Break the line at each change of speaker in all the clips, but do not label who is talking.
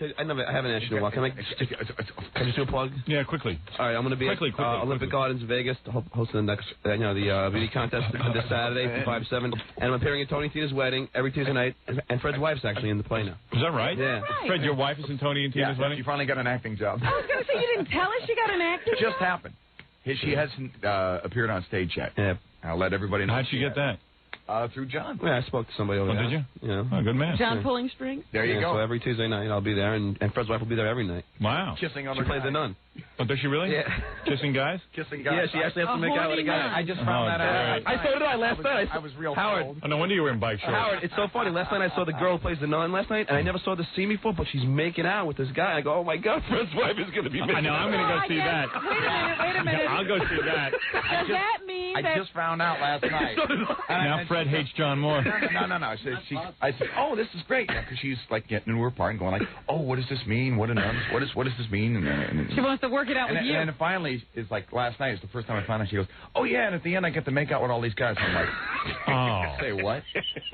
I haven't asked you in a while. Can I just do a plug?
Yeah, quickly.
All right, I'm going to be at Olympic Gardens, Vegas, hosting the next, the beauty contest this Saturday from 5-7. And I'm appearing at Tony and Tina's wedding every Tuesday night. And Fred's wife's actually in the play now.
Is that right?
Yeah.
Right.
Fred, your wife is in Tony and Tina's wedding?
She finally got an acting job.
I was going to say, you didn't tell us she got an acting
It just happened. She hasn't appeared on stage yet.
Yeah.
I'll let everybody know.
How'd she get that?
Through John.
Yeah, I spoke to somebody over there.
Did you?
Yeah.
Oh, good man.
John pulling strings?
There you go.
So every Tuesday night I'll be there, and Fred's wife will be there every night.
Wow.
Kissing on
She plays the nun.
Oh, does she really?
Yeah.
Kissing guys?
Kissing guys.
Yeah, she actually has to make out with a guy.
I just found that out.
I so did I last night.
I was real
Howard.
thrilled.
Oh, no wonder you were in bike shorts.
Howard, it's so funny. Last night I saw the girl who plays the nun last night, and I never saw the scene before, but she's making out with this guy. I go, oh, my God, Fred's wife is going to be making
I know, I'm going to go see that.
Wait a minute.
I'll go see that.
Does that mean
I just found out last night.
Now Fred hates John more.
No. I said, oh, this is great. Because she's like getting into her part and going like, oh, what does this mean? What does this mean? And
she wants to work it out with you.
And then finally, it's like last night. It's the first time I found out. She goes, oh yeah, and at the end I get to make out with all these guys. I'm like,
oh.
Say what?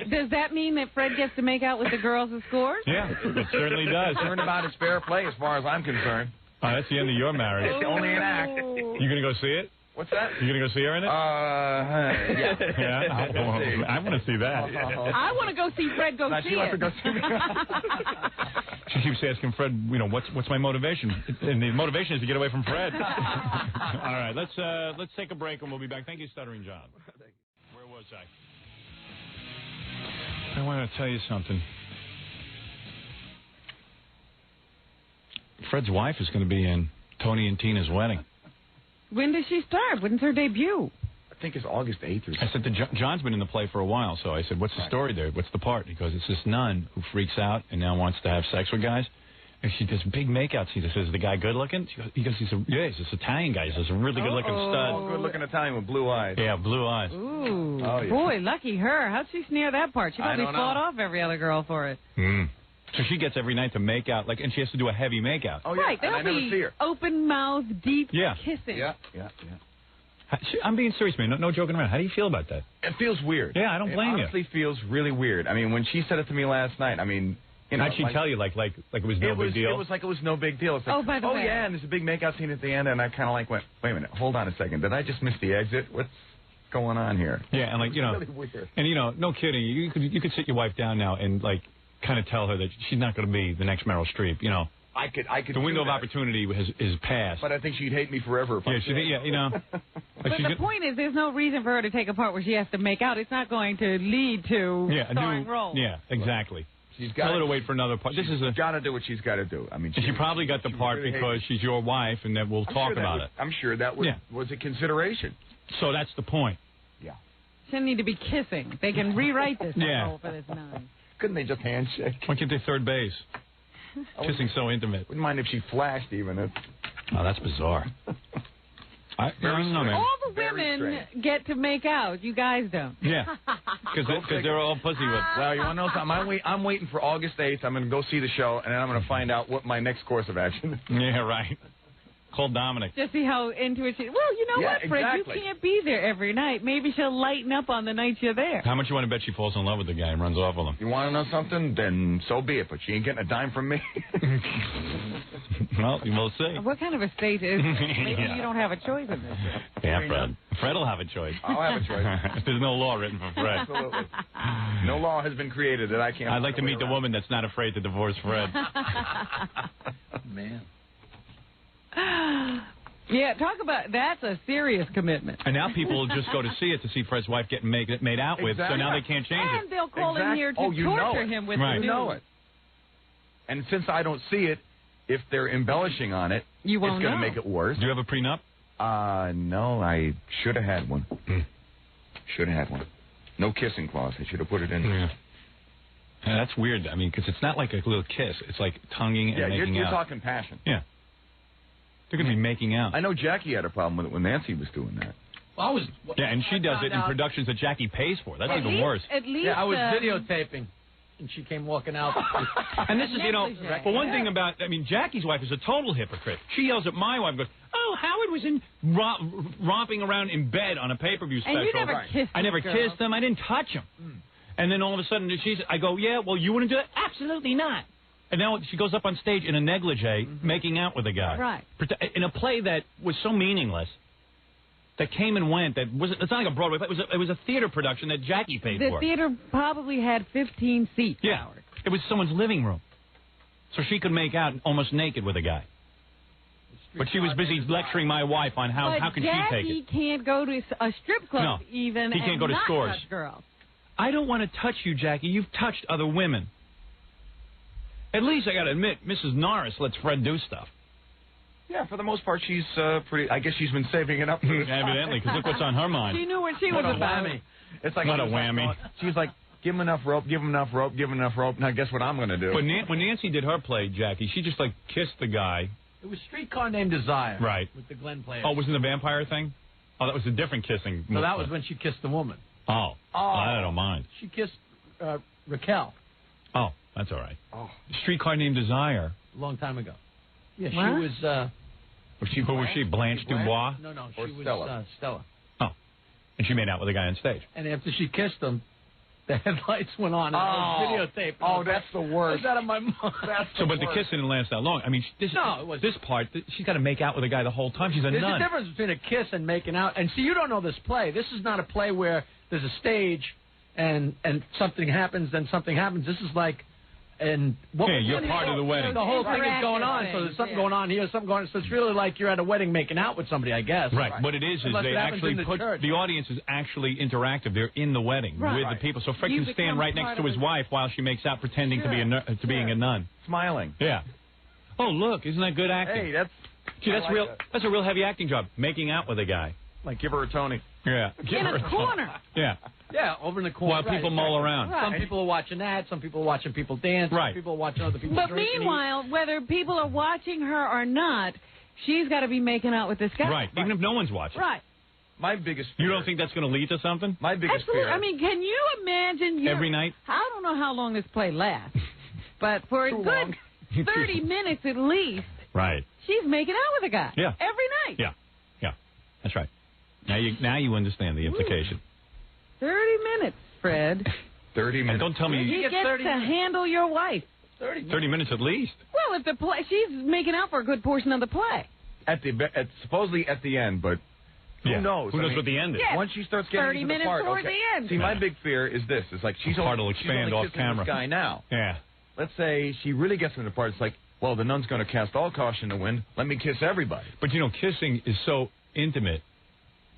Does that mean that Fred gets to make out with the girls at Scores?
Yeah, it certainly does.
Turnabout is fair play as far as I'm concerned.
Oh, that's the end of your marriage.
It's only an act.
You going to go see it?
What's that?
You going to go see her in it?
Yeah.
Yeah? I want to see that.
I want to go see Fred go see
she wants
it.
to go see me.
She keeps asking Fred, what's my motivation? And the motivation is to get away from Fred. All right, let's take a break and we'll be back. Thank you, Stuttering John. Where was I? I want to tell you something. Fred's wife is going to be in Tony and Tina's wedding.
When does she start? When's her debut?
I think it's August 8th or something.
I said to John's been in the play for a while, so I said, what's the story there? What's the part? He goes, it's this nun who freaks out and now wants to have sex with guys. And she does big makeout scenes. He says, the guy good looking? He goes, he's this Italian guy. He's a really good looking stud.
Oh, good looking Italian with blue eyes.
Yeah, blue eyes.
Ooh.
Oh, yeah.
Boy, lucky her. How'd she snare that part? She probably
don't know.
fought off every other girl for it.
So she gets every night to make out, and she has to do a heavy makeout.
Oh, yeah.
Right,
and I
there'll
never see
be
her.
open mouth, deep kissing.
Yeah.
I'm being serious, man. No joking around. How do you feel about that?
It feels weird.
Yeah, I don't blame you.
It honestly feels really weird. I mean, when she said it to me last night, I mean,
how'd she tell you, like it was no big deal?
It was like it was no big deal. It's like,
by the way.
yeah, and there's a big makeout scene at the end, and I kind of like went, wait a minute, hold on a second. Did I just miss the exit? What's going on here?
Yeah, and
really weird.
And no kidding. You could sit your wife down now and kind of tell her that she's not going to be the next Meryl Streep.
I could.
The window of opportunity is passed.
But I think she'd hate me forever.
But
the point is, there's no reason for her to take a part where she has to make out. It's not going to lead to starring roles.
Yeah, exactly.
Tell
her to wait for another part.
She's got to do what she's got to do. I mean,
she probably got the part really because she's your wife, and that we'll talk about it.
I'm sure that was a consideration.
So that's the point.
Yeah.
Shouldn't need to be kissing. They can rewrite this role for this nun.
Couldn't they just handshake?
Why can't they third base? Kissing so intimate.
Wouldn't mind if she flashed even.
Oh, that's bizarre. I don't know, man.
All the women get to make out. You guys don't.
Yeah. Because they're all pussy with.
Well, you want to know something? I'm waiting for August 8th. I'm going to go see the show, and then I'm going to find out what my next course of action is.
Yeah, right. Call Dominic.
Just see how into it she... Well, you know what, Fred?
Exactly.
You can't be there every night. Maybe she'll lighten up on the nights you're there.
How much you want to bet she falls in love with the guy and runs off with him?
You want to know something? Then so be it. But she ain't getting a dime from me.
Well, we'll see.
What kind of a state is this? Maybe you don't have a choice in this.
Yeah, Fred. Fred will have a choice.
I'll have a choice.
There's no law written for Fred.
Absolutely. No law has been created that I can't...
I'd like to meet the woman that's not afraid to divorce Fred.
Man.
Yeah, talk about... That's a serious commitment.
And now people will just go to see it to see Fred's wife getting made out with, so now they can't change it.
And they'll call in here to torture him with the news.
You know it. And since I don't see it, if they're embellishing on it, it's going to make it worse.
Do you have a prenup?
No, I should have had one. Should have had one. No kissing clause. I should have put it in.
Yeah. That's weird. I mean, because it's not like a little kiss. It's like tonguing and making out.
Yeah, you're talking passion.
Yeah. They're going to be making out.
I know Jackie had a problem with it when Nancy was doing that.
Well,
and she does it in productions that Jackie pays for. That's even worse.
At least,
I was videotaping, and she came walking out.
And this is, but one thing about, Jackie's wife is a total hypocrite. She yells at my wife and goes, oh, Howard was romping around in bed on a pay-per-view special.
And you never kissed
I never kissed him. I didn't touch him. And then all of a sudden, I go, yeah, well, you wouldn't do it? Absolutely not. And now she goes up on stage in a negligee, making out with a guy.
Right.
In a play that was so meaningless, that came and went. It's not like a Broadway play. It was a theater production that Jackie paid for.
The theater probably had 15 seats.
Yeah.
Howard.
It was someone's living room. So she could make out almost naked with a guy. But she was busy lecturing my wife on how can she take it.
Jackie can't go to a strip club
No,
even.
he can't
and
go to
not
stores.
Touch girls.
I don't want to touch you, Jackie. You've touched other women. At least I got to admit, Mrs. Norris lets Fred do stuff.
Yeah, for the most part, she's pretty. I guess she's been saving it up.
Evidently, because look what's on her mind.
She knew what she was about.
It's like
What a whammy.
She's like, give him enough rope, give him enough rope, give him enough rope. Now guess what I'm going to do?
But when Nancy did her play, Jackie, she just like kissed the guy.
It was Streetcar Named Desire.
Right.
With the Glenn players.
Oh, wasn't the vampire thing? Oh, that was a different kissing.
So that was when she kissed the woman.
Oh. I don't mind.
She kissed Raquel.
Oh, that's all right.
Oh.
Streetcar Named Desire.
A long time ago. Yeah,
What?
she was...
Who was she? Blanche Dubois?
No,
Or
she was
Stella.
Stella.
Oh. And she made out with a guy on stage.
And after she kissed him, the headlights went on and it was videotaped.
Oh, that's the worst.
It's out of my mind.
But the kiss didn't last that long. I mean, this part, she's got to make out with a guy the whole time. She's a
There's
nun.
a difference between a kiss and making out. And see, you don't know this play. This is not a play where there's a stage and something happens, then something happens. This is like...
you're part of the wedding.
The whole thing is going on, so there's something going on here, something going on. So it's really like you're at a wedding making out with somebody, I guess.
Right. What it is
Unless
they
it happens
actually
in the
put
church.
the audience is actually interactive. They're in the wedding with the people. So Fred
You
can stand
become
right next
part
to
of
his
it.
wife while she makes out pretending to be being a nun.
Smiling.
Yeah. Oh, look, isn't that good acting?
Hey, that's...
Gee, that's
I like
real.
that.
That's a real heavy acting job. Making out with a guy.
Like, give her a Tony.
Yeah.
In a corner.
Yeah.
Yeah, over in the corner.
While people mull around.
Right.
Some people are watching that. Some people are watching people dance.
Right.
Some people are watching other people
But
drink and eat.
meanwhile, whether people are watching her or not, she's got to be making out with this guy.
Right. Even if no one's watching.
Right.
My biggest fear...
You don't think that's going to lead to something?
My biggest
Absolutely.
fear...
I mean, can you imagine...
Every night?
I don't know how long this play lasts, but for a
Too
good
long.
30 minutes at least,
Right.
she's making out with a guy.
Yeah.
Every night.
Yeah. Yeah. That's right. Now you understand the implication.
30 minutes, Fred.
30 minutes.
And don't tell me
He
gets
gets
30
to
minutes.
handle your wife.
30 minutes at least.
Well, if the play, she's making out for a good portion of the play.
Supposedly at the end, but who knows?
Who knows
I mean,
what the end is?
Yeah.
Once she starts getting
30
into the
minutes
part,
toward
okay.
the end.
See, my big fear is this: it's like she's
The part will
she's
expand
only
off
kissing
camera.
this guy now.
Yeah.
Let's say she really gets into the part. It's like, well, the nun's going to cast all caution to the wind. Let me kiss everybody.
But, kissing is so intimate.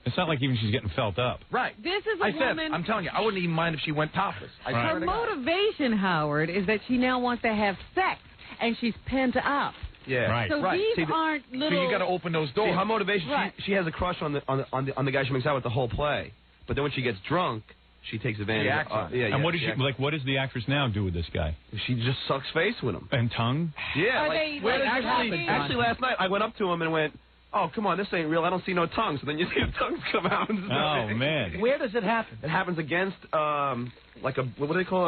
It's not like even she's getting felt up.
Right.
This is a
I said,
woman.
I'm telling you, I wouldn't even mind if she went topless. I
Right.
swear
Her
to God.
motivation, Howard, is that she now wants to have sex, and she's pent up.
Yeah.
Right.
So
Right.
these
See,
aren't
So
little.
you got to open those doors.
See, her motivation,
Right.
she has a crush on the guy she makes out with the whole play. But then when she gets drunk, she takes advantage.
She acts on it.
And what does
she
she
acts-
like? What does the actress now do with this guy?
She just sucks face with him.
And tongue?
Yeah.
Are
like,
they,
where
like,
does it happen,
talking-
John?
Actually, last night I went up to him and went, "Oh, come on, this ain't real. I don't see no tongues." So then you see the tongues come out. And
Oh man.
Where does it happen?
It happens against like a what do they call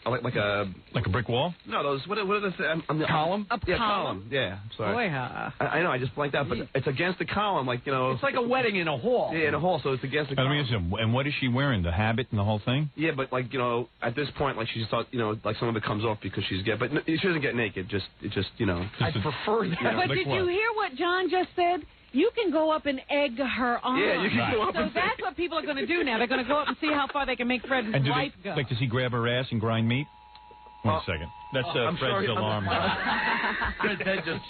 like a
Like a brick wall?
no those what are the
Column?
Yeah,
column?
Yeah, sorry.
Boy,
I know, I just blanked out, but it's against the column, like
It's like a wedding in a hall.
yeah, in a hall, so it's against the
I
column.
mean, and what is she wearing? The habit and the whole thing?
Yeah, but like at this point, like she's thought, like some of it comes off because she's gay, but she doesn't get naked. Just
I prefer that.
But did you hear what John just said? You can go up and egg her on.
Yeah, you can go up
So
and
that's what people are going to do now. They're going to go up and see how far they can make Fred's
And
wife go.
does he grab her ass and grind meat? One second. That's
I'm
Fred's
sorry,
alarm.
Fred's head just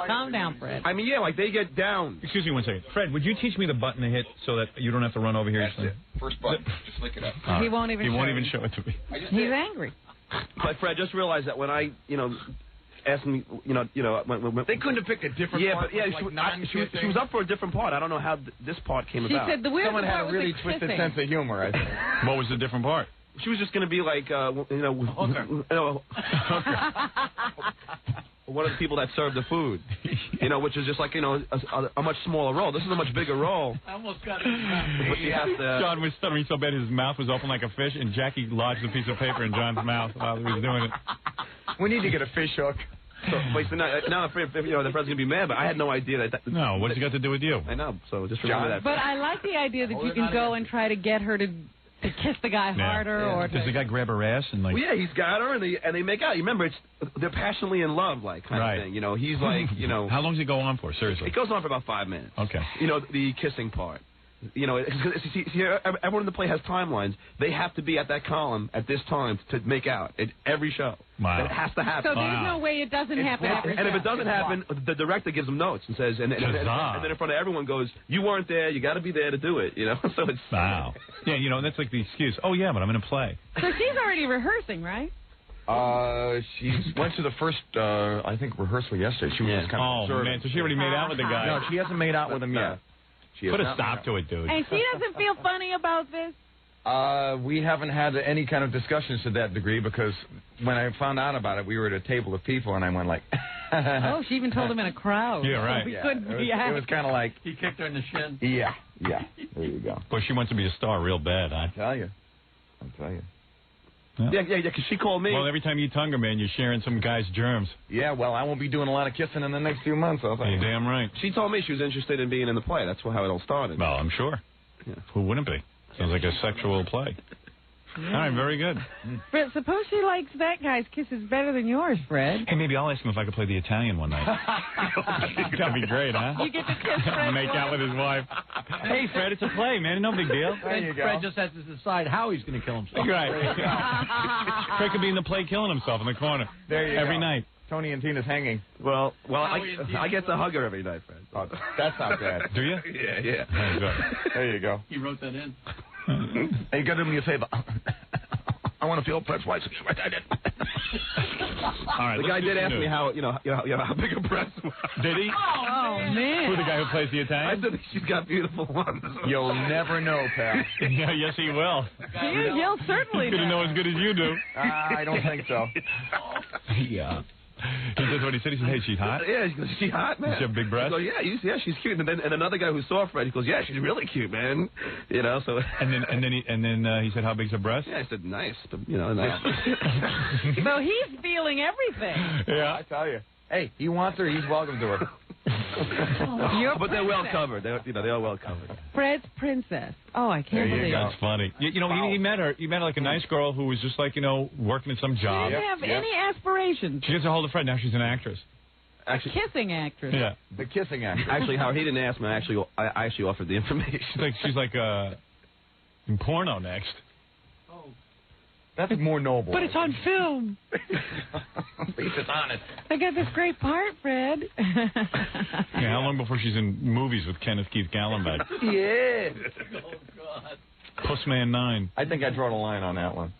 Calm down, Fred.
I mean, yeah, like they get down.
Excuse me one second. Fred, would you teach me the button to hit so that you don't have to run over here?
That's it. First button. Just lick it up.
All
He won't even
He won't
show
even
you.
show it to me.
He's angry.
But Fred, just realize that when I, asked me, when
They couldn't have picked a different
yeah,
part.
but yeah,
with, like, nuns or
she
thing.
was up for a different part. I don't know how this part came
She
about.
said the weird
Someone had
part
a
was
really
the
twisted
kissing.
sense of humor, I think.
What was the different part?
She was just going to be like, one of the people that served the food, which is just like, a much smaller role. This is a much bigger role.
I almost got it.
But you have to,
John was stuttering so bad his mouth was open like a fish, and Jackie lodged a piece of paper in John's mouth while he was doing it.
We need to get a fish hook.
so now I'm afraid, the Fred's going to be mad, but I had no idea that.
No, what's it got to do with you?
I know, so just remember that.
But I like the idea that you can go and try to get her to to kiss the guy harder, or
does the guy grab her ass and like?
Well, yeah, he's got her, and they make out. You remember, they're passionately in love, like kind of thing. You know, he's like, you know.
How long does it go on for? Seriously.
It goes on for about 5 minutes.
Okay.
You know, the kissing part. You know, see, everyone in the play has timelines. They have to be at that column at this time to make out at every show.
Wow.
It has to happen.
So there's no way it doesn't happen.
And if it doesn't happen, the director gives them notes and says, and then in front of everyone goes, "You weren't there. You got to be there to do it." You know, so it's
wow. Yeah, you know, that's like the excuse. Oh yeah, but I'm in a play.
So she's already rehearsing, right?
She went to the first, I think, rehearsal yesterday. She was just kind of observing.
Man, so she already made out with the guy.
No, she hasn't made out with him yet.
Put a stop to it, dude.
And she doesn't feel funny about this?
We haven't had any kind of discussions to that degree because when I found out about it, we were at a table of people, and I went like...
Oh, she even told him in a crowd.
Yeah, right.
It was kind of like...
He kicked her in the shin.
Yeah. There you go.
Boy, she wants to be a star real bad, huh?
I'll tell you.
Yeah, because she called me.
Well, every time you tongue her, man, you're sharing some guy's germs.
Yeah, well, I won't be doing a lot of kissing in the next few months. I'll tell you.
You're damn right.
She told me she was interested in being in the play. That's how it all started.
Well, I'm sure.
Yeah.
Who wouldn't be? Sounds like a sexual play. All right, very good.
Fred, suppose she likes that guy's kisses better than yours, Fred.
Hey, maybe I'll ask him if I could play the Italian one night. That'd be great, huh?
You get to kiss Fred.
Make out with his wife. Hey, Fred, it's a play, man. No big deal.
There you go.
Fred just has to decide how he's going to kill himself.
Right. Fred could be in the play killing himself in the corner.
There you
every
go.
night.
Tony and Tina's hanging.
Well, I get to hug her every night, Fred.
Oh, that's not bad.
Do you?
Yeah.
There you go.
He wrote that in.
Hey, you got to do me a favor. I want to feel Fred's wife.
All right.
The guy did ask me how big a breast was.
Did he?
Oh, man.
Who, the guy who plays the
I
Italian?
said she's got beautiful ones.
You'll never know, pal.
Yeah, yes, he will.
He'll certainly
He's going to know as good as you do.
I don't think so.
Yeah. He says what he said. He said, "Hey, she's hot."
Yeah, she goes, "She hot, man."
Does she have big breasts?
I go, yeah, she's cute. And another guy who saw Fred, he goes, "Yeah, she's really cute, man." You know, so.
And then he said, "How big's her breast?"
Yeah, I said, "Nice, but, nice."
So he's feeling everything.
Yeah,
I tell you. Hey, he wants her. He's welcome to her.
But they're well covered. They're well covered.
Fred's princess. Oh, I can't believe it.
That's funny. You know, he met her. He met like a nice girl who was just like, working at some job.
She didn't have any aspirations.
She gets a hold of Fred. Now she's an actress.
Actually,
Kissing actress.
Yeah.
The kissing act.
Actually, Howard, he didn't ask me. I actually offered the information.
She's like in porno next.
That's more noble.
But it's on film.
At least it's honest.
I got this great part, Fred.
Yeah, how long before she's in movies with Kenneth Keith Gallenbeck?
Yeah.
Oh, God.
Postman 9.
I think I draw the line on that one.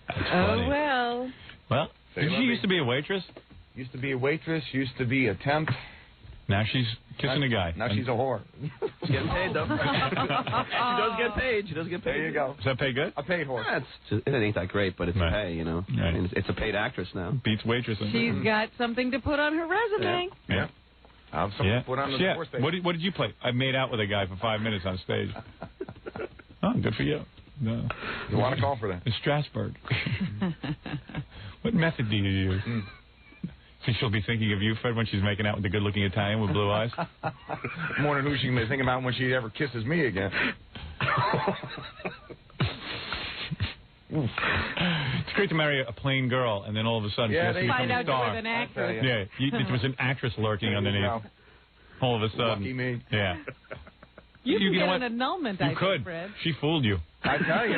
That's funny.
Oh, well.
Well, did she used to be a waitress?
Used to be a waitress. Used to be a temp.
Now she's kissing a guy.
Now she's a whore.
She's getting paid, though. She does get paid.
There you go.
Does that pay good?
A paid whore.
It ain't that great, but it's
Right.
pay,
Right.
And it's a paid actress now.
Beats waitressing.
She's got something to put on her resume.
Yeah.
I'll have someone put on the divorce stage.
What did you play? I made out with a guy for 5 minutes on stage. Oh, good for you. No.
You want to call for that?
In Strasbourg. What method do you use? Think she'll be thinking of you, Fred, when she's making out with the good-looking Italian with blue eyes?
I'm wondering who she can be thinking about when she ever kisses me again.
It's great to marry a plain girl, and then all of a sudden she has to become
Find
a
out
star.
you're an actress.
Yeah, there was an actress lurking underneath. All of a sudden.
Lucky me.
Yeah.
You can
know
get
what?
an annulment,
You
I
could.
think, Fred.
She fooled you.
I tell you.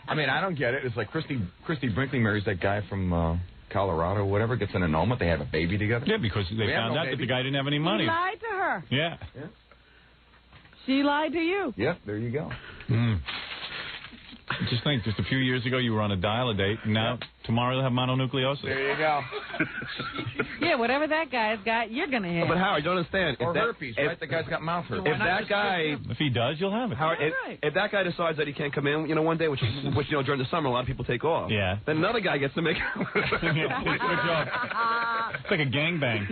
I mean, I don't get it. It's like Christy Brinkley marries that guy from Colorado or whatever, gets an annulment. They have a baby together.
Yeah, because they found out that the guy didn't have any money.
He lied to her.
Yeah.
She lied to you.
Yep, there you go.
Just think, just a few years ago you were on a dial-a-date, and now tomorrow you'll have mononucleosis.
There you go.
Yeah, whatever that guy's got, you're going to have.
But Howard, you don't understand.
Or herpes, right? The guy's got mouth herpes.
If that guy,
If he does, you'll have it.
Howard, if that guy decides that he can't come in, one day, which during the summer a lot of people take off.
Yeah.
Then another guy gets to make.
Switch off. It's like a gangbang.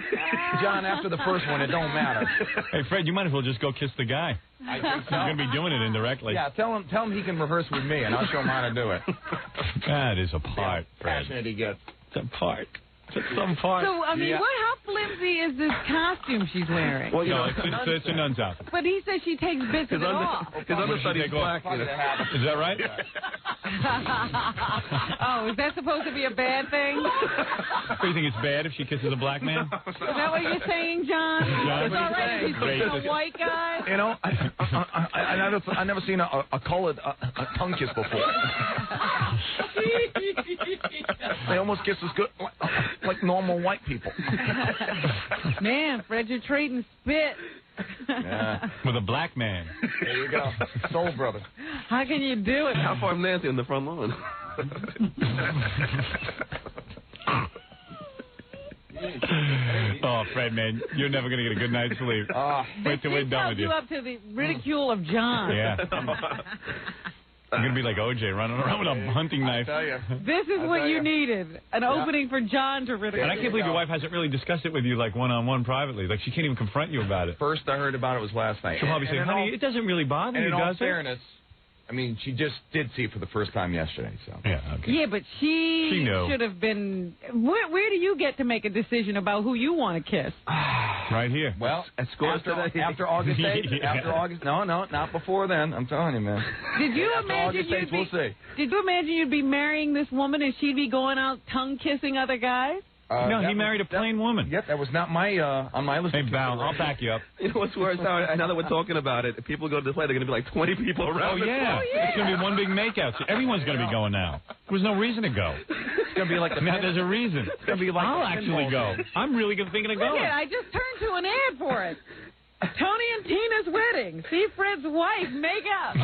John, after the first one, it don't matter.
Hey, Fred, you might as well just go kiss the guy.
I think so.
You're going to be doing it indirectly.
Yeah, tell him he can rehearse with me, and I'll show him how to do it.
That is a part, Fred.
Passionate he gets.
It's a part. It's some part.
So, I mean,
Yeah.
how flimsy is this costume she's wearing?
Well,
No, it's a nun's outfit.
But he says she takes bits of it off.
His understudy is black.
Is that right?
Oh, is that supposed to be a bad thing?
Do you think it's bad if she kisses a black man?
Is that what you're saying, John?
John,
It's all right if she's kissing a white guy?
You know, I've never seen a colored tongue kiss before. They almost kiss as good like normal white people.
Man, Fred, you're trading spit.
Yeah.
With a black man.
There you go. Soul brother.
How can you do it?
How far from Nancy on the front lawn?
Oh, Fred, man, you're never going to get a good night's sleep. Wait till we're
This
done
held
with
you
you.
up to the ridicule of John.
Yeah. You're going to be like OJ, running around with a hunting knife.
Tell you.
This is what you needed, an opening for John to ridicule.
And I can't believe your wife hasn't really discussed it with you, like, one-on-one privately. Like, she can't even confront you about it.
First I heard about it was last night.
She'll probably say, honey, it doesn't really bother you,
in all
does it?
fairness, I mean, she just did see it for the first time yesterday, so.
Yeah, okay.
Yeah, but she
knew.
should have been... Where do you get to make a decision about who you want to kiss?
Right here.
Well, after August 8th,
Yeah.
after August, no, not before then. I'm telling you, man.
Did you
After
imagine
August 8th, we'll see.
Did you imagine you'd be marrying this woman and she'd be going out tongue-kissing other guys?
No, he
that
married a plain woman.
Yep, that was not my on my list.
Hey,
of
Val, I'll back you up.
You know what's worse? Now that we're talking about it, if people go to the play, they're going to be like 20 people around.
Oh, yeah. It's going to be one big makeout. So everyone's going to be going now. There's no reason to go.
It's gonna be like
Now there's a reason.
It's gonna be like
I'll
the
actually
pinball
go.
game.
I'm really thinking of going.
Look at, I just turned to an ad for it. Tony and Tina's wedding. See Fred's wife make up.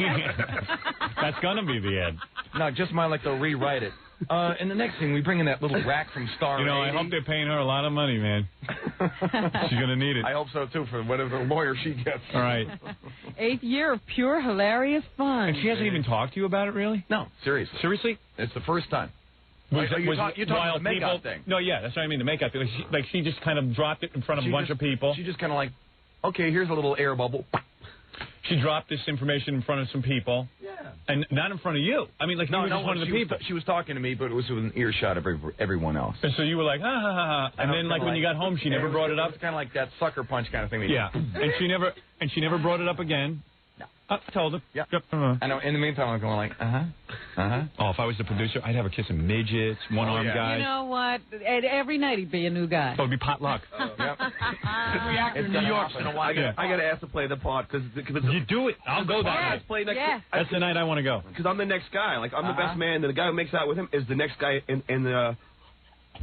That's going to be the end.
No, just might like to rewrite it. And the next thing, we bring in that little rack from Star.
You know, I
80.
hope they're paying her a lot of money, man. She's going to need it.
I hope so too for whatever lawyer she gets.
All right.
8th year of pure hilarious fun.
And she hasn't even talked to you about it, really?
No, seriously,
Seriously?
it's the first time.
Was,
you're talking
while
about the
people,
makeout thing.
No, yeah, that's what I mean, the makeout thing. Like she just kind of dropped it in front of a bunch of people.
She just kind of like, okay, here's a little air bubble.
She dropped this information in front of some people.
Yeah.
And not in front of you. I mean, like, you were just one of the people.
She was talking to me, but it was with an earshot of everyone else.
And so you were like, ha, ha, ha, ha. And then, like, when you got home, she never brought it up.
It's kind of like that sucker punch kind of thing.
Yeah. And she never brought it up again.
No.
I told her.
Yep.
Uh-huh.
I know. In the meantime, I'm going like,
Oh, if I was the producer, I'd have her kissing midgets, one-armed guys.
You know what? Every night he'd be a new guy.
Oh, it'd be potluck.
Yep.
Reactor in New York's in a while.
I got to ask to play the part because
You do it. I'll go that night.
play next.
Yes.
That's the night I want to go.
Because I'm the next guy. Like I'm the best man, and the guy who makes out with him is the next guy in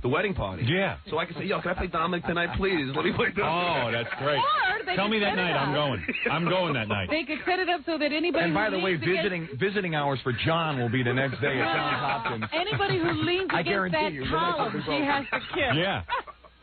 the wedding party.
Yeah.
So I can say, yo, can I play Dominic tonight, please? Let me play Dominic.
Oh, that's great.
Or they
Tell
could
me that
set it
night. I'm
up.
going. I'm going that night.
They could set it up so that anybody
And by
who
the way,
leans against,
visiting hours for John will be the next day at Johns Hopkins.
anybody who leans
I
against
guarantee
that
you, the
column,
next
she has to kiss.
Yeah.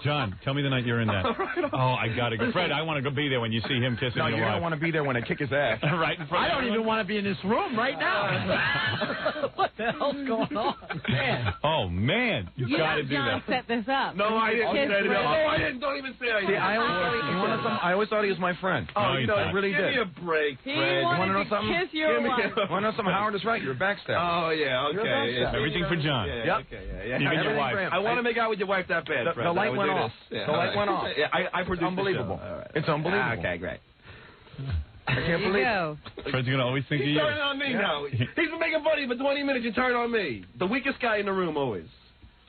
John, tell me the night you're in that. Oh, I got to go. Fred, I want to go be there when you see him kissing
No,
your
you're
wife.
going to want to be there when I kick his ass.
Right in front
I
of
don't even want to be in this room right now. What the hell's going on? Man.
Oh, man. You got to do
John
that.
set this up.
No, I didn't.
Kiss
Say it.
Fred.
I didn't. Don't even say I did.
See, I always thought he was my friend.
No,
you
he's
know,
not.
I really
give
did.
me a break,
He
Fred.
wanna
wanted
know
to
something?
kiss your wife.
Want to know something? Howard is right. You're a backstabber.
Oh yeah,
You're
okay.
a backstabber.
Everything for John.
Yeah,
Yep.
okay, yeah.
You get your
Everything
wife.
for him.
I want to make out with your wife that bad, Fred.
The light
I would
went
do
off.
this. Yeah,
The light went off.
Yeah, I produced
unbelievable.
the show. All right.
It's unbelievable.
Okay, great.
I can't
There
believe
you
it.
go.
Fred's going to always think of
He's
you.
turning on me now. He's been making fun of you for 20 minutes. You turn on me. The weakest guy in the room always.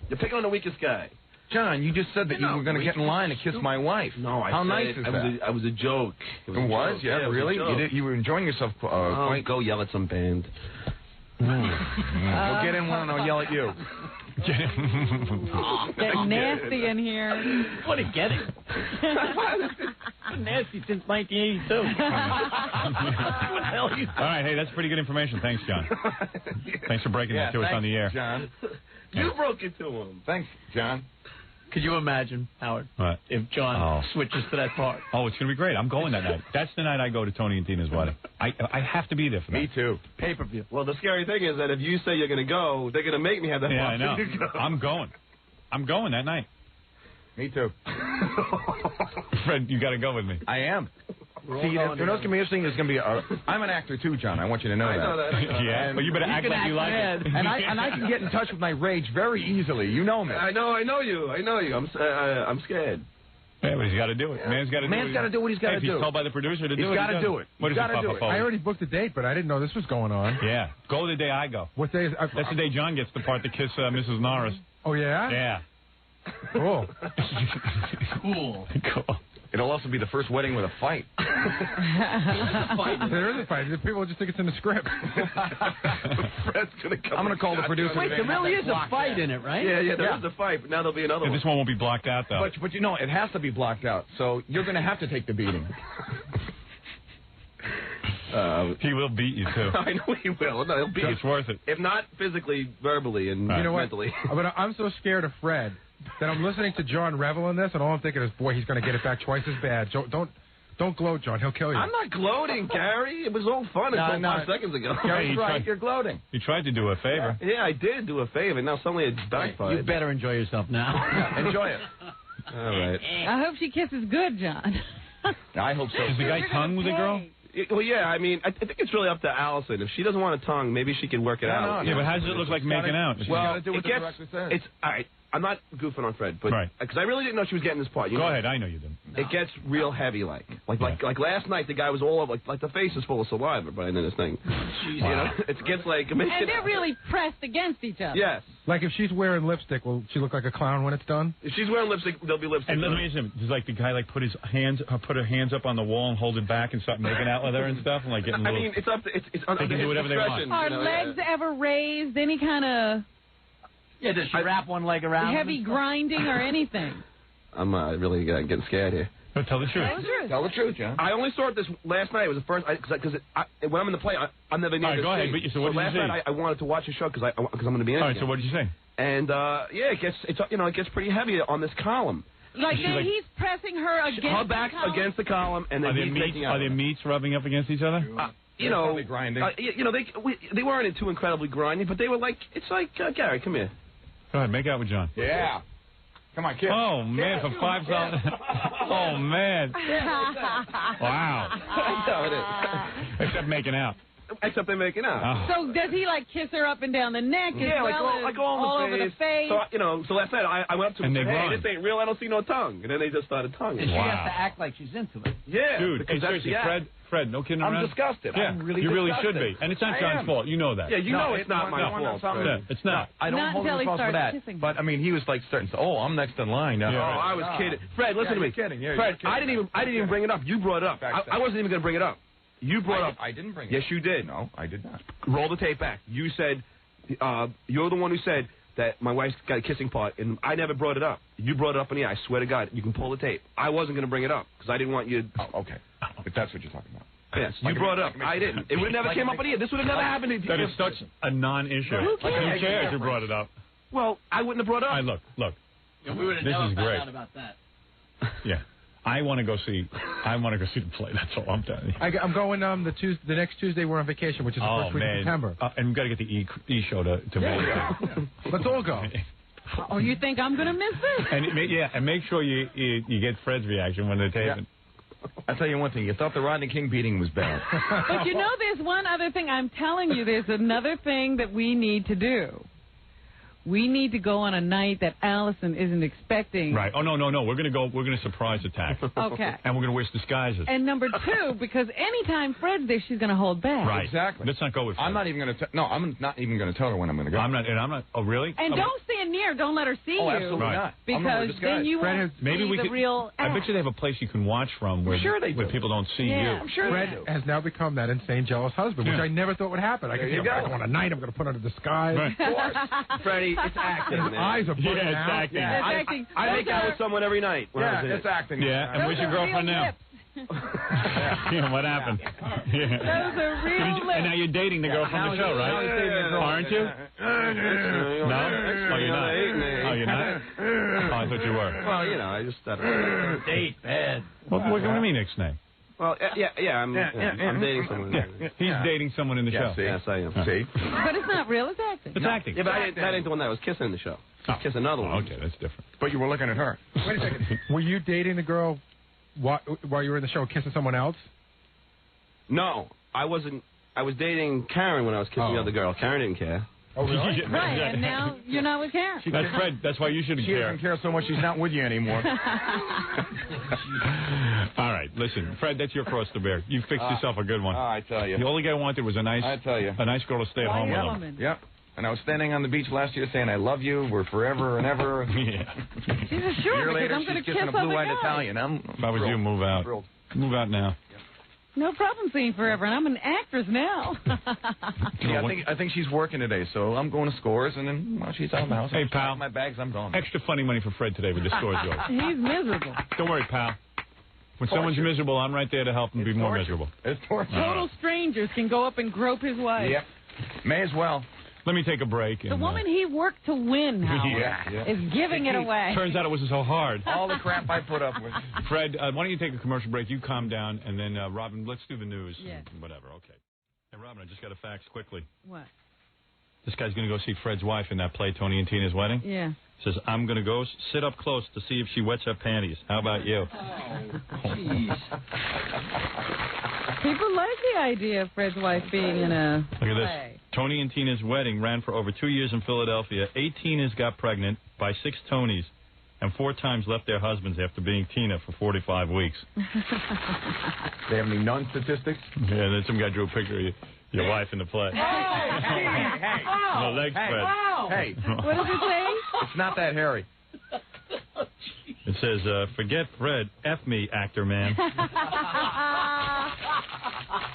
You're picking on the weakest guy.
John, you just said that you were going to get in line to kiss my wife.
No,
How
said
nice is that?
I was a joke.
It was, yeah, really? You were enjoying yourself quite.
Go yell at some band.
We'll get in one and I'll yell at you.
Getting nasty in here.
What a getting. Nasty since 1982. What the hell are you?
All right, hey, that's pretty good information. Thanks, John. Thanks for breaking that to us on the air.
John.
You broke it to him.
Thanks, John.
Could you imagine, Howard,
What?
if John switches to that part?
Oh, it's going to be great. I'm going that night. That's the night I go to Tony and Tina's wedding. I have to be there for that.
Me too.
Pay-per-view.
Well, the scary thing is that if you say you're going to go, they're going to make me have that
Yeah, I know.
option to go.
I'm going. I'm going that night.
Me too.
Fred, you got to go with me.
I am. See, you know what's going to be interesting is going to be I'm an actor too, John. I want you to know
I
that.
know that.
Yeah, but you better act like you like it.
And I can get in touch with my rage very easily. You know me.
I know you. I'm scared.
Yeah, but he's got to do it. Man's got to
do what he's got to do.
If he's told by the producer to do it,
he's got to do it.
What is it, Papa Foley?
I already booked a date, but I didn't know this was going on.
Yeah. Go the day I go.
What day is
That's the day John gets the part to kiss Mrs. Norris.
Oh, yeah?
Yeah.
Cool.
Cool.
Cool.
It'll also be the first wedding with a fight.
There is a fight. People just think it's in the script.
Fred's gonna come. I'm going to call the producer.
Wait, there really is a fight in it, right?
Yeah, there is a fight, but now there'll be another one.
This one won't be blocked out, though.
But you know, it has to be blocked out, so you're going to have to take the beating.
He will beat you, too.
I know he will. No, he'll beat you.
It's worth it.
If not physically, verbally, and
You know what?
mentally.
But I'm so scared of Fred that I'm listening to John revel in this, and all I'm thinking is, boy, he's going to get it back twice as bad. Don't gloat, John. He'll kill you.
I'm not gloating, Gary. It was all fun until 5 seconds ago.
Gary's right. You're gloating.
You tried to do a favor.
Yeah, I did do a favor. Now suddenly it's backfired.
You better enjoy yourself now.
Yeah, enjoy it.
All right.
I hope she kisses good, John.
I hope so.
Is the guy tongue with the girl?
Well, yeah, I mean, I think it's really up to Allison. If she doesn't want a tongue, maybe she can work it out.
Yeah, but how does it look like making out?
Well, it's all right. I'm not goofing on Fred, but because I really didn't know she was getting this part.
Go ahead, I know you didn't.
It gets real heavy, like last night. The guy was all over, like the face is full of saliva by the end of this thing. You know, it gets like.
And they're really pressed against each other.
Yes.
Like if she's wearing lipstick, will she look like a clown when it's done?
If she's wearing lipstick, there'll be lipstick.
And let me ask you, does like the guy like put her hands up on the wall and hold it back and start making out with her and stuff, and like getting.
I mean, it's up to
they can do whatever they want.
Are legs ever raised? Any kind of.
Yeah, does she wrap one leg around?
Heavy grinding or anything?
I'm really getting scared here.
No, tell the truth.
Tell the truth, John.
I only saw it this last night. It was the first because when I'm in the play, I'm never near.
All right, go ahead. So what did you see?
Last night I wanted to watch the show because I'm going to be in it.
All right, so what did you say?
And yeah, it gets pretty heavy on this column.
Like then he's pressing her against
her back against the column, and then he's taking out.
Are their meats rubbing up against each other?
You know,
grinding.
They weren't too incredibly grinding, but they were like Gary, come here.
Go ahead, make out with John.
Yeah. Come on, kid.
Oh, man, for $5,000. Oh, man. Wow.
That's how it is.
Except making out.
Except they're making out.
So does he like kiss her up and down the neck as well
like all
over the face?
So last night I went up to him and said, hey, this ain't real. I don't see no tongue. And then they just started tonguing.
And she has to act like she's into it.
Yeah.
Dude, hey, seriously, Fred, no kidding around.
I'm disgusted.
Yeah,
I'm really
you really
disgusted.
should be. And it's not John's fault. You know that.
Yeah, you know it's not my fault.
Yeah, it's not.
I don't hold him responsible for that. But, I mean, he was like starting to say, oh, I'm next in line.
Yeah. Oh, I was kidding. Fred, listen to me. Fred, I didn't even bring it up. You brought it up. I wasn't even going to bring it up. You brought up.
I didn't bring it up.
Yes, you did.
No, I did not.
Roll the tape back. You said, you're the one who said that my wife's got a kissing part, and I never brought it up. You brought it up in the air. I swear to God, you can pull the tape. I wasn't going to bring it up because I didn't want you.
Oh, okay. If that's what you're talking about.
Yes, you brought it up. I didn't. It would have never came up in here. This would have never happened.
That is such a non-issue. Who cares who brought it up?
Well, I wouldn't have brought it up.
Look.
Yeah, we would have never found out about that.
Yeah. I want to go see the play. That's all I'm telling you.
I'm going the next Tuesday. We're on vacation, which is the first week of September.
And we've got to get the E show to
Let's all go.
Oh, you think I'm going to miss this?
And make sure you get Fred's reaction when they're taping.
I'll tell you one thing. You thought the Rodney King beating was bad.
But you know, there's one other thing. I'm telling you, there's another thing that we need to do. We need to go on a night that Allison isn't expecting.
Right. Oh, no. We're going to surprise attack.
Okay.
And we're going to wear disguises.
And number two, because anytime Fred's there, she's going to hold back.
Right.
Exactly.
Let's not go with Fred.
I'm not even going to I'm not even going to tell her when I'm going to go.
I'm not. Oh, really?
And don't stand near. Don't let her see you.
Oh, absolutely not.
Because then you won't
maybe
see the real act.
I bet you they have a place you can watch from where people don't see you.
I'm sure
Fred has now become that insane, jealous husband, which I never thought would happen. I could see him back on a night. I'm going to put on a disguise.
Right.
Of course. Freddie, it's acting, man.
Eyes are burning out.
Acting.
Yeah, it's acting.
I make out with someone every night.
It's acting.
Yeah, and where's your girlfriend now? Yeah, what happened? Yeah.
Those are real lips.
And now you're dating the girl from the show, right? Aren't you? No? Oh, you're not? Oh, you're not? Oh, I thought you were.
Well, you know, I just...
Date bad.
What do you mean, Ixnay?
Well, I'm dating someone.
He's dating someone in the show.
Yes, I am.
See?
But it's not real, it's acting.
It's acting.
Yeah, but that ain't the one that was kissing in the show. Kiss another one.
Okay, that's different.
But you were looking at her.
Wait a second. Were you dating the girl while you were in the show kissing someone else?
No, I wasn't. I was dating Karen when I was kissing the other girl. Karen didn't care.
Oh, really?
Right, and now you're not with Karen.
That's Fred. That's why you shouldn't
She
care.
doesn't care so much she's not with you anymore.
All right, listen, Fred, that's your cross to bear. You fixed yourself a good one.
I tell you.
The only guy I wanted was a nice girl to stay at home with him.
Woman.
Yep. And I was standing on the beach last year saying, I love you, we're forever and ever.
Yeah.
She's a
A
sure,
year
because
later,
I'm going to
she's
kiss
kissing a
other
blue-eyed
guys.
Italian.
If I was you, move out.
Thrilled.
Move out now.
No problem seeing forever, and I'm an actress now.
Yeah, I think she's working today, so I'm going to Scores, and then while she's out of the house,
Hey,
I'm
pal.
my bags, I'm gone.
Extra funny money for Fred today with the Scores joke.
He's miserable.
Don't worry, pal. When someone's miserable, I'm right there to help them be more miserable.
It's torture.
Total strangers can go up and grope his wife.
Yep. May as well.
Let me take a break.
The
And,
woman he worked to win, Howard,
Yeah.
is giving it away.
turns out it wasn't so hard.
All the crap I put up with.
Fred, why don't you take a commercial break? You calm down, and then, Robin, let's do the news.
Yes.
And whatever, okay. Hey, Robin, I just got a fax quickly.
What?
This guy's going to go see Fred's wife in that play, Tony and Tina's Wedding.
Yeah.
Says, I'm going to go sit up close to see if she wets her panties. How about you?
Jeez.
People like the idea of Fred's wife being in a
Look at this.
play.
Tony and Tina's Wedding ran for over 2 years in Philadelphia. 8 Tinas got pregnant by 6 Tonys, and 4 times left their husbands after being Tina for 45 weeks.
They have any non-statistics?
Yeah, then some guy drew a picture of your wife in the play.
Hey!
No legs spread.
Hey!
What does it say?
It's not that hairy.
It says, forget Fred, F me, actor man.